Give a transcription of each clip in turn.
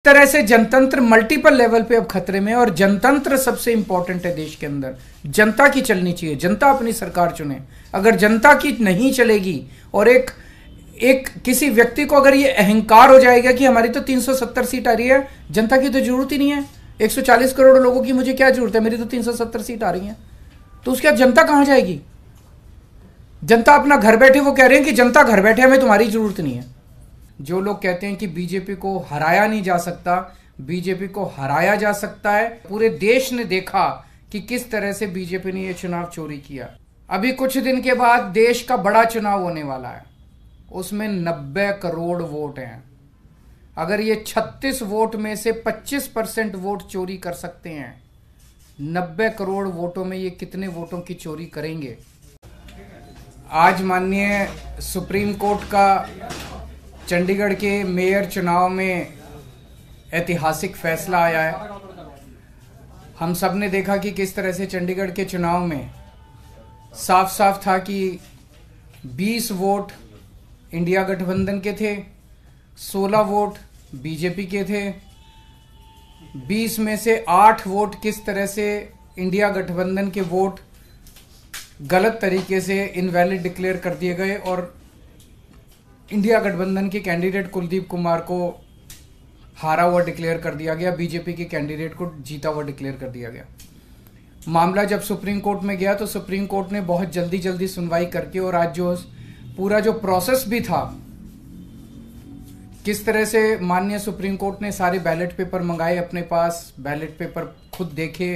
तरह से जनतंत्र मल्टीपल लेवल पे अब खतरे में, और जनतंत्र सबसे इंपॉर्टेंट है देश के अंदर। जनता की चलनी चाहिए, जनता अपनी सरकार चुने। अगर जनता की नहीं चलेगी और एक किसी व्यक्ति को अगर ये अहंकार हो जाएगा कि हमारी तो 370 सीट आ रही है, जनता की तो जरूरत ही नहीं है, 140 करोड़ लोगों की मुझे क्या जरूरत है, मेरी तो 370 सीट आ रही है, तो उसके बाद जनता कहां जाएगी? जनता अपना घर बैठे, वो कह रहे हैं कि जनता घर बैठे, हमें तुम्हारी जरूरत नहीं है। जो लोग कहते हैं कि बीजेपी को हराया नहीं जा सकता, बीजेपी को हराया जा सकता है। पूरे देश ने देखा कि किस तरह से बीजेपी ने यह चुनाव चोरी किया। अभी कुछ दिन के बाद देश का बड़ा चुनाव होने वाला है, उसमें 90 करोड़ वोट हैं। अगर ये 36 वोट में से 25% वोट चोरी कर सकते हैं, 90 करोड़ वोटों में ये कितने वोटों की चोरी करेंगे? आज माननीय सुप्रीम कोर्ट का चंडीगढ़ के मेयर चुनाव में ऐतिहासिक फैसला आया है। हम सब ने देखा कि किस तरह से चंडीगढ़ के चुनाव में साफ साफ था कि 20 वोट इंडिया गठबंधन के थे, 16 वोट बीजेपी के थे। 20 में से 8 वोट किस तरह से इंडिया गठबंधन के वोट गलत तरीके से इनवैलिड डिक्लेयर कर दिए गए और इंडिया गठबंधन के कैंडिडेट कुलदीप कुमार को हारा हुआ डिक्लेयर कर दिया गया, बीजेपी के कैंडिडेट को जीता हुआ डिक्लेयर कर दिया गया। मामला जब सुप्रीम कोर्ट में गया तो सुप्रीम कोर्ट ने बहुत जल्दी सुनवाई करके, और आज जो पूरा जो प्रोसेस भी था, किस तरह से माननीय सुप्रीम कोर्ट ने सारे बैलेट पेपर मंगाए अपने पास, बैलेट पेपर खुद देखे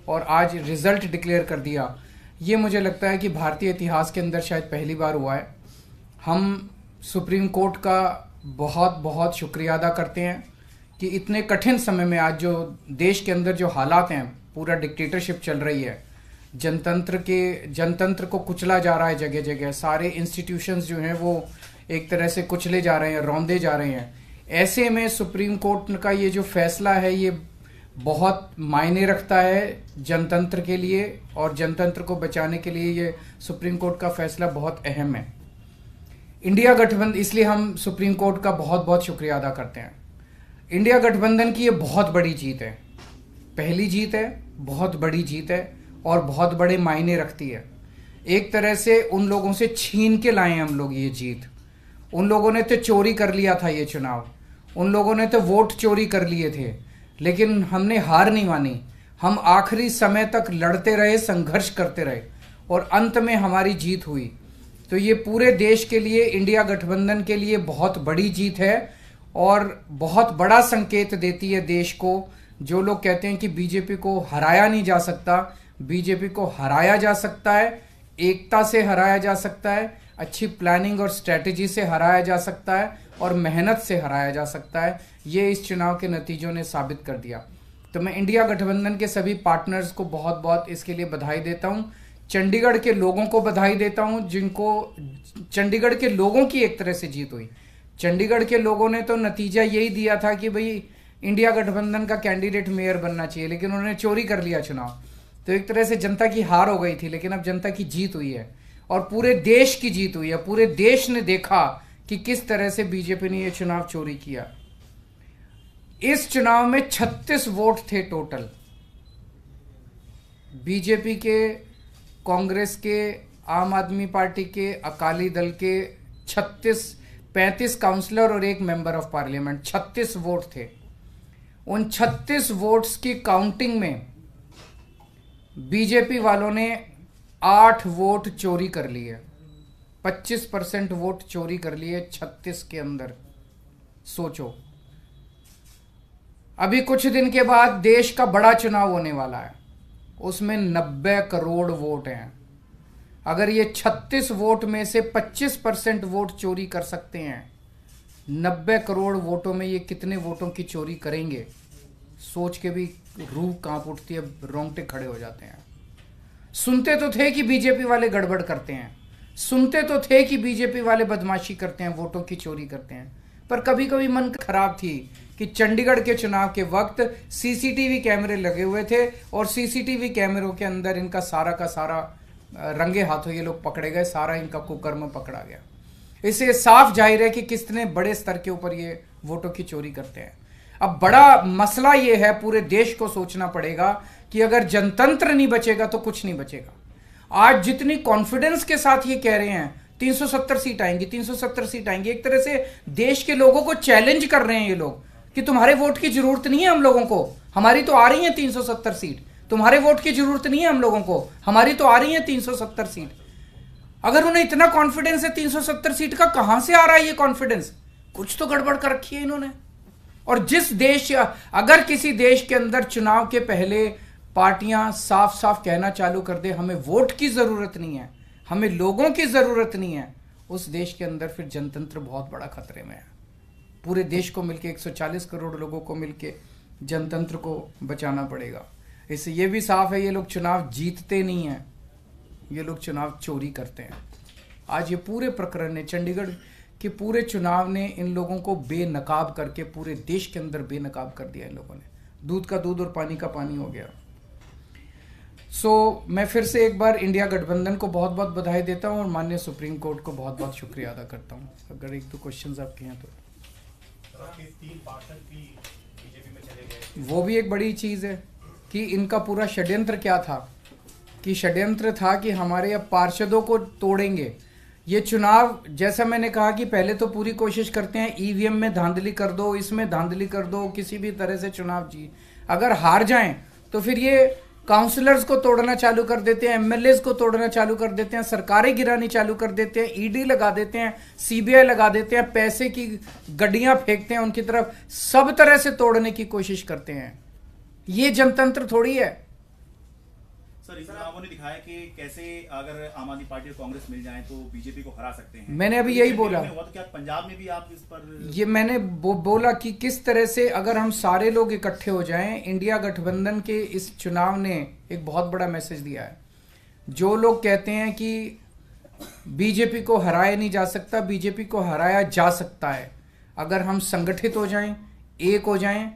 और आज रिजल्ट डिक्लेयर कर दिया। ये मुझे लगता है कि भारतीय इतिहास के अंदर शायद पहली बार हुआ है। हम सुप्रीम कोर्ट का बहुत बहुत शुक्रिया अदा करते हैं कि इतने कठिन समय में आज जो देश के अंदर जो हालात हैं, पूरा डिक्टेटरशिप चल रही है, जनतंत्र को कुचला जा रहा है जगह जगह, सारे इंस्टीट्यूशंस जो हैं वो एक तरह से कुचले जा रहे हैं, रौंदे जा रहे हैं। ऐसे में सुप्रीम कोर्ट का ये जो फैसला है ये बहुत मायने रखता है जनतंत्र के लिए, और जनतंत्र को बचाने के लिए ये सुप्रीम कोर्ट का फैसला बहुत अहम है। इंडिया गठबंधन, इसलिए हम सुप्रीम कोर्ट का बहुत बहुत शुक्रिया अदा करते हैं। इंडिया गठबंधन की ये बहुत बड़ी जीत है, पहली जीत है, बहुत बड़ी जीत है और बहुत बड़े मायने रखती है। एक तरह से उन लोगों से छीन के लाए हम लोग ये जीत। उन लोगों ने तो चोरी कर लिया था ये चुनाव, उन लोगों ने तो वोट चोरी कर लिए थे, लेकिन हमने हार नहीं मानी। हम आखिरी समय तक लड़ते रहे, संघर्ष करते रहे और अंत में हमारी जीत हुई। तो ये पूरे देश के लिए, इंडिया गठबंधन के लिए बहुत बड़ी जीत है और बहुत बड़ा संकेत देती है देश को। जो लोग कहते हैं कि बीजेपी को हराया नहीं जा सकता, बीजेपी को हराया जा सकता है, एकता से हराया जा सकता है, अच्छी प्लानिंग और स्ट्रेटेजी से हराया जा सकता है और मेहनत से हराया जा सकता है। ये इस चुनाव के नतीजों ने साबित कर दिया। तो मैं इंडिया गठबंधन के सभी पार्टनर्स को बहुत बहुत इसके लिए बधाई देता हूं। चंडीगढ़ के लोगों को बधाई देता हूं, जिनको चंडीगढ़ के लोगों की एक तरह से जीत हुई। चंडीगढ़ के लोगों ने तो नतीजा यही दिया था कि भाई इंडिया गठबंधन का कैंडिडेट मेयर बनना चाहिए, लेकिन उन्होंने चोरी कर लिया चुनाव। तो एक तरह से जनता की हार हो गई थी, लेकिन अब जनता की जीत हुई है और पूरे देश की जीत हुई है। पूरे देश ने देखा कि किस तरह से बीजेपी ने यह चुनाव चोरी किया। इस चुनाव में 36 वोट थे टोटल, बीजेपी के, कांग्रेस के, आम आदमी पार्टी के, अकाली दल के 35 काउंसलर और 1 मेंबर ऑफ पार्लियामेंट, 36 वोट थे। उन 36 वोट्स की काउंटिंग में बीजेपी वालों ने 8 वोट चोरी कर लिए, 25% वोट चोरी कर लिए 36 के अंदर। सोचो, अभी कुछ दिन के बाद देश का बड़ा चुनाव होने वाला है, उसमें 90 करोड़ वोट हैं। अगर ये 36 वोट में से 25% वोट चोरी कर सकते हैं, 90 करोड़ वोटों में ये कितने वोटों की चोरी करेंगे? सोच के भी रूह कांप उठती है, रोंगटे खड़े हो जाते हैं। सुनते तो थे कि बीजेपी वाले गड़बड़ करते हैं, सुनते तो थे कि बीजेपी वाले बदमाशी करते हैं, वोटों की चोरी करते हैं, पर कभी कभी मन खराब थी कि चंडीगढ़ के चुनाव के वक्त सीसीटीवी कैमरे लगे हुए थे और सीसीटीवी कैमरों के अंदर इनका सारा का सारा रंगे हाथों ये लोग पकड़े गए, सारा इनका कुकर्म पकड़ा गया। इससे साफ जाहिर है कि कितने बड़े स्तर के ऊपर ये वोटों की चोरी करते हैं। अब बड़ा मसला ये है, पूरे देश को सोचना पड़ेगा कि अगर जनतंत्र नहीं बचेगा तो कुछ नहीं बचेगा। आज जितनी कॉन्फिडेंस के साथ ये कह रहे हैं 370 सीट आएंगी, 370 सीट आएंगी, एक तरह से देश के लोगों को चैलेंज कर रहे हैं ये लोग कि तुम्हारे वोट की जरूरत नहीं है हम लोगों को, हमारी तो आ रही है 370 सीट। तुम्हारे वोट की जरूरत नहीं है हम लोगों को, हमारी तो आ रही है 370 सीट। अगर उन्हें इतना कॉन्फिडेंस है 370 सीट का, कहां से आ रहा है ये कॉन्फिडेंस? कुछ तो गड़बड़ कर रखी है इन्होंने। और जिस देश, अगर किसी देश के अंदर चुनाव के पहले पार्टियां साफ साफ कहना चालू कर दे हमें वोट की जरूरत नहीं है, हमें लोगों की जरूरत नहीं है, उस देश के अंदर फिर जनतंत्र बहुत बड़ा खतरे में है। पूरे देश को मिलके 140 करोड़ लोगों को मिलके जनतंत्र को बचाना पड़ेगा। इससे ये भी साफ है ये लोग चुनाव जीतते नहीं हैं, ये लोग चुनाव चोरी करते हैं। आज ये पूरे प्रकरण ने, चंडीगढ़ के पूरे चुनाव ने इन लोगों को बेनकाब करके पूरे देश के अंदर बेनकाब कर दिया इन लोगों ने। दूध का दूध और पानी का पानी हो गया। मैं फिर से एक बार इंडिया गठबंधन को बहुत बहुत बधाई देता हूं और माननीय सुप्रीम कोर्ट को बहुत बहुत शुक्रिया अदा करता हूं। अगर एक दो क्वेश्चंस आपके हैं तो। 3 पार्षद भी बीजेपी में चले गए, वो भी एक बड़ी चीज है कि इनका पूरा षड्यंत्र क्या था, कि षड्यंत्र था कि हमारे अब पार्षदों को तोड़ेंगे। ये चुनाव, जैसा मैंने कहा कि पहले तो पूरी कोशिश करते हैं ईवीएम में धांधली कर दो, इसमें धांधली कर दो, किसी भी तरह से चुनाव अगर हार जाएं तो फिर ये काउंसलर्स को तोड़ना चालू कर देते हैं, एमएलए को तोड़ना चालू कर देते हैं, सरकारें गिरानी चालू कर देते हैं, ईडी लगा देते हैं, सीबीआई लगा देते हैं, पैसे की गड्डियां फेंकते हैं उनकी तरफ, सब तरह से तोड़ने की कोशिश करते हैं। ये जनतंत्र थोड़ी है। सर इस चुनावों ने दिखाया कि कैसे अगर आम आदमी पार्टी और कांग्रेस मिल जाए तो बीजेपी को हरा सकते हैं। मैंने अभी यही बोला। हुआ तो क्या पंजाब में भी आप इस पर? ये मैंने बोला कि किस तरह से अगर हम सारे लोग इकट्ठे हो जाएं, इंडिया गठबंधन के इस चुनाव ने एक बहुत बड़ा मैसेज दिया है। जो लोग कहते हैं कि बीजेपी को हराया नहीं जा सकता, बीजेपी को हराया जा सकता है अगर हम संगठित हो जाएं, एक हो जाएं,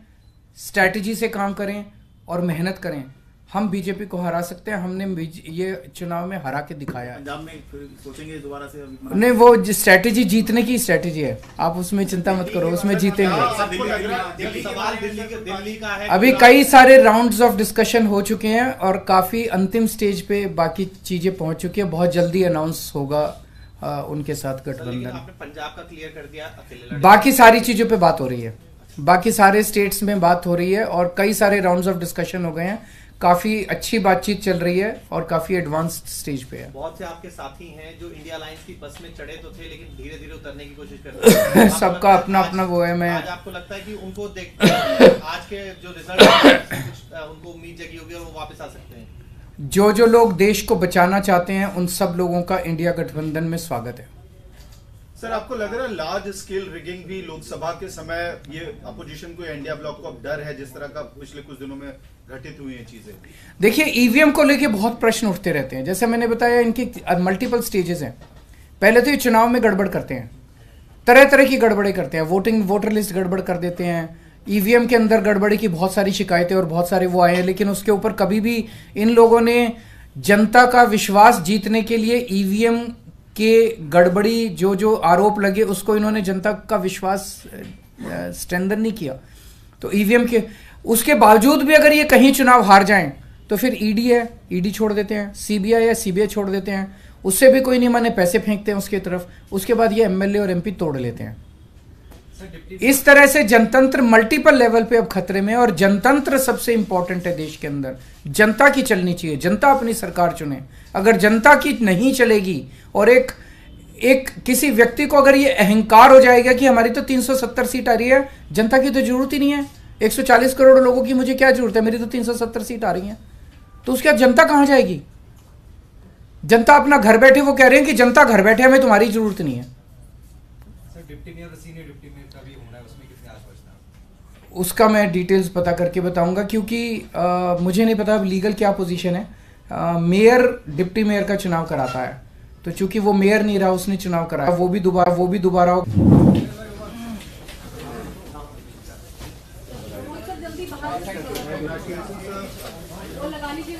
स्ट्रैटेजी से काम करें और मेहनत करें, हम बीजेपी को हरा सकते हैं। हमने ये चुनाव में हरा के दिखाया है। पंजाब में सोचेंगे दोबारा से? नहीं, वो स्ट्रैटेजी जीतने की स्ट्रैटेजी है, आप उसमें चिंता मत करो, उसमें जीतेंगे। दिल्ली का है, अभी कई सारे राउंड्स ऑफ डिस्कशन हो चुके हैं और काफी अंतिम स्टेज पे बाकी चीजें पहुंच चुकी है। बहुत जल्दी अनाउंस होगा उनके साथ गठबंधन। आपने पंजाब का क्लियर कर दिया, अकेले बाकी सारी चीजों पे बात हो रही है, बाकी सारे स्टेट्स में बात हो रही है और कई सारे राउंड्स ऑफ डिस्कशन हो गए हैं। काफी अच्छी बातचीत चल रही है और काफी एडवांस्ड स्टेज पे है। बहुत से आपके साथी हैं जो इंडिया अलायंस की बस में चढ़े तो थे लेकिन धीरे धीरे उतरने की कोशिश कर रहे हैं। सबका अपना अपना वो है। मैं आज आपको लगता है कि उनको देखते आज के जो रिजल्ट उनको उम्मीद जगी होगी और वो वापस आ सकते हैं? जो लोग देश को बचाना चाहते हैं उन सब लोगों का इंडिया गठबंधन में स्वागत है। सर आपको लग रहा है लार्ज स्केल रिगिंग भी लोकसभा के समय ये अपोजिशन को, इंडिया ब्लॉक को अब डर है जिस तरह का पिछले कुछ दिनों में घटित हुई हैं चीजें? देखिए, ईवीएम को लेके बहुत प्रश्न उठते रहते हैं। जैसे मैंने बताया, इनकी मल्टीपल स्टेजेस हैं। पहले तो ये चुनाव में गड़बड़ करते हैं, तरह तरह की गड़बड़े करते हैं, वोटर लिस्ट गड़बड़ कर देते हैं, ईवीएम के अंदर गड़बड़ी की बहुत सारी शिकायतें और बहुत सारे वो आए हैं, लेकिन उसके ऊपर कभी भी इन लोगों ने जनता का विश्वास जीतने के लिए ईवीएम के गड़बड़ी जो आरोप लगे उसको इन्होंने जनता का विश्वास स्ट्रेंथन नहीं किया। तो ईवीएम के उसके बावजूद भी अगर ये कहीं चुनाव हार जाएं तो फिर ईडी है, ईडी छोड़ देते हैं, सीबीआई है, सीबीआई छोड़ देते हैं, उससे भी कोई नहीं माने, पैसे फेंकते हैं उसकी तरफ। उसके बाद ये एमएलए और एमपी तोड़ लेते हैं। इस तरह से जनतंत्र मल्टीपल लेवल पे अब खतरे में है और जनतंत्र सबसे इंपॉर्टेंट है देश के अंदर। जनता की चलनी चाहिए, जनता अपनी सरकार चुने। अगर जनता की नहीं चलेगी और एक किसी व्यक्ति को अगर ये अहंकार हो जाएगा कि हमारी तो 370 सीट आ रही है, जनता की तो जरूरत ही नहीं है, 140 करोड़ लोगों की मुझे क्या जरूरत है, मेरी तो 370 सीट आ रही है, तो उसके बाद जनता कहां जाएगी? जनता अपना घर बैठे, वो कह रहे हैं कि जनता घर बैठे, हमें तुम्हारी जरूरत नहीं है। सर डिप्टी मेयर और सीनियर डिप्टी मेयर का भी होना है, उसमें कितने आस पास? उसका मैं डिटेल्स पता करके बताऊंगा, क्योंकि मुझे नहीं पता लीगल क्या पोजीशन है। मेयर डिप्टी मेयर का चुनाव कराता है, तो चूंकि वो मेयर नहीं रहा, उसने चुनाव कराया, वो भी दोबारा जल्दी बाहर लगाने की